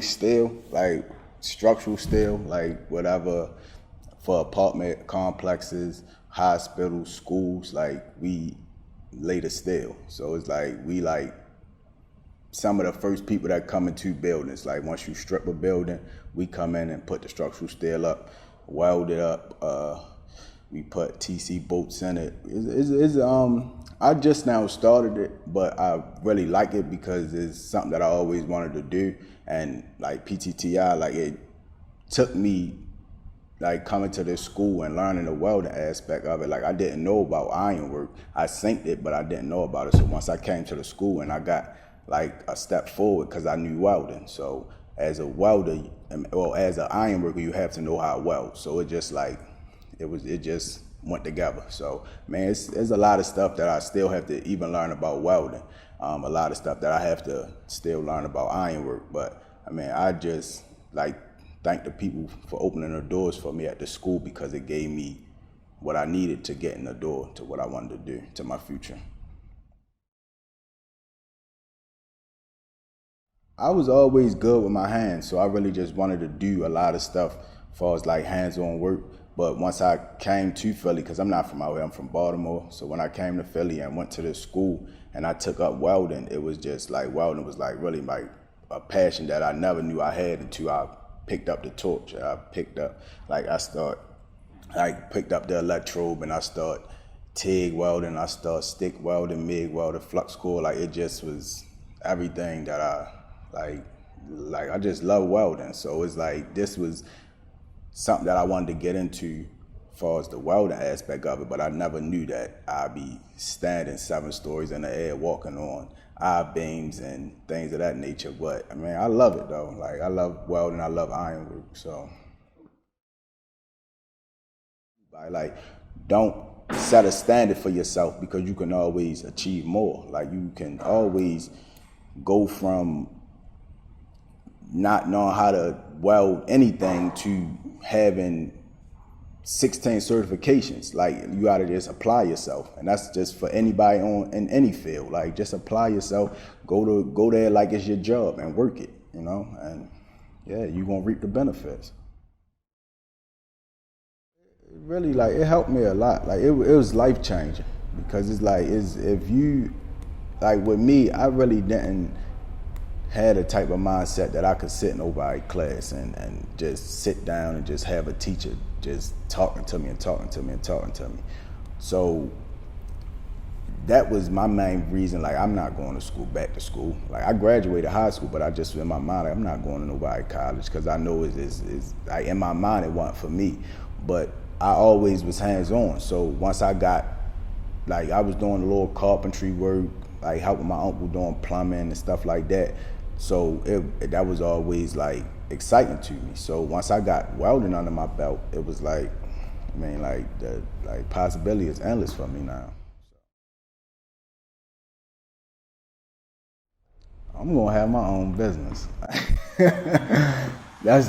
steel, like structural steel, like whatever, for apartment complexes, hospitals, schools, like we lay the steel. So it's like we like some of the first people that come into buildings. Like once you strip a building, we come in and put the structural steel up, weld it up. We put TC bolts in it. I just now started it, but I really like it because it's something that I always wanted to do. And like PTTI, like it took me like coming to this school and learning the welding aspect of it. Like I didn't know about ironwork. I synced it, but I didn't know about it. So once I came to the school and I got like a step forward because I knew welding. So as a welder, well, as an ironworker, you have to know how to weld. So it just like, it just went together. So man, there's a lot of stuff that I still have to even learn about welding. A lot of stuff that I have to still learn about ironwork. But I mean, I just like thank the people for opening the doors for me at the school because it gave me what I needed to get in the door to what I wanted to do, to my future. I was always good with my hands, so I really just wanted to do a lot of stuff as far as like hands-on work. But once I came to Philly, because I'm not from out here, I'm from Baltimore. So when I came to Philly and went to this school and I took up welding, it was just like welding was like really like a passion that I never knew I had until I picked up the torch. I picked up, like I picked up the electrode and I started TIG welding, I started stick welding, MIG welding, flux core. Like it just was everything that I like I just love welding. So it's like this was something that I wanted to get into as far as the welding aspect of it, but I never knew that I'd be standing 7 stories in the air walking on I-beams and things of that nature. But I mean, I love it though. Like I love welding, I love ironwork. So like don't set a standard for yourself because you can always achieve more. Like you can always go from not knowing how to weld anything to having 16 certifications. Like you gotta just apply yourself, and that's just for anybody in any field. Like just apply yourself, go there like it's your job and work it, you know, and yeah, you're gonna reap the benefits. It really like it helped me a lot. Like it was life changing because it's like if you like with me, I really didn't had a type of mindset that I could sit in nobody's class and just sit down and just have a teacher just talking to me and talking to me and talking to me. So that was my main reason, like I'm not going to school, back to school. Like I graduated high school, but I just in my mind, like, I'm not going to nobody's college because I know it's like in my mind it wasn't for me. But I always was hands-on. So once I got, like I was doing a little carpentry work, like helping my uncle doing plumbing and stuff like that. So that was always like exciting to me. So once I got welding under my belt, it was like, I mean, like the possibility is endless for me now. I'm gonna have my own business. That's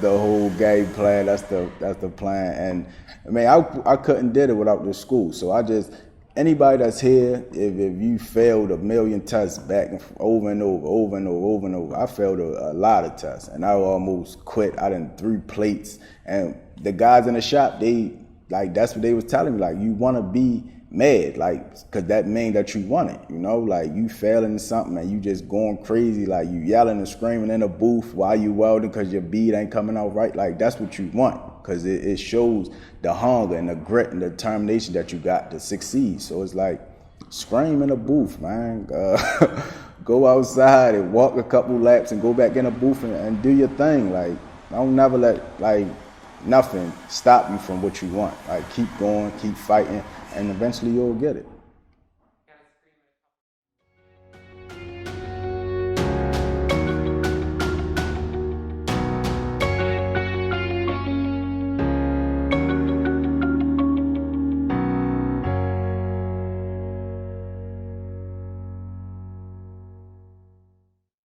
the whole game plan. That's the plan. And I mean, I couldn't did it without the school. So I just, anybody that's here, if you failed a million tests back and over and over, I failed a lot of tests and I almost quit. I done threw plates, and the guys in the shop, they like that's what they was telling me, like you want to be mad, like because that means that you want it, you know, like you failing something and you just going crazy, like you yelling and screaming in a booth while you welding because your bead ain't coming out right. Like that's what you want because it shows the hunger and the grit and the determination that you got to succeed. So it's like scream in a booth, man. Go outside and walk a couple laps and go back in a booth and do your thing. Like don't never let like nothing stop you from what you want. Like keep going, keep fighting, and eventually you'll get it.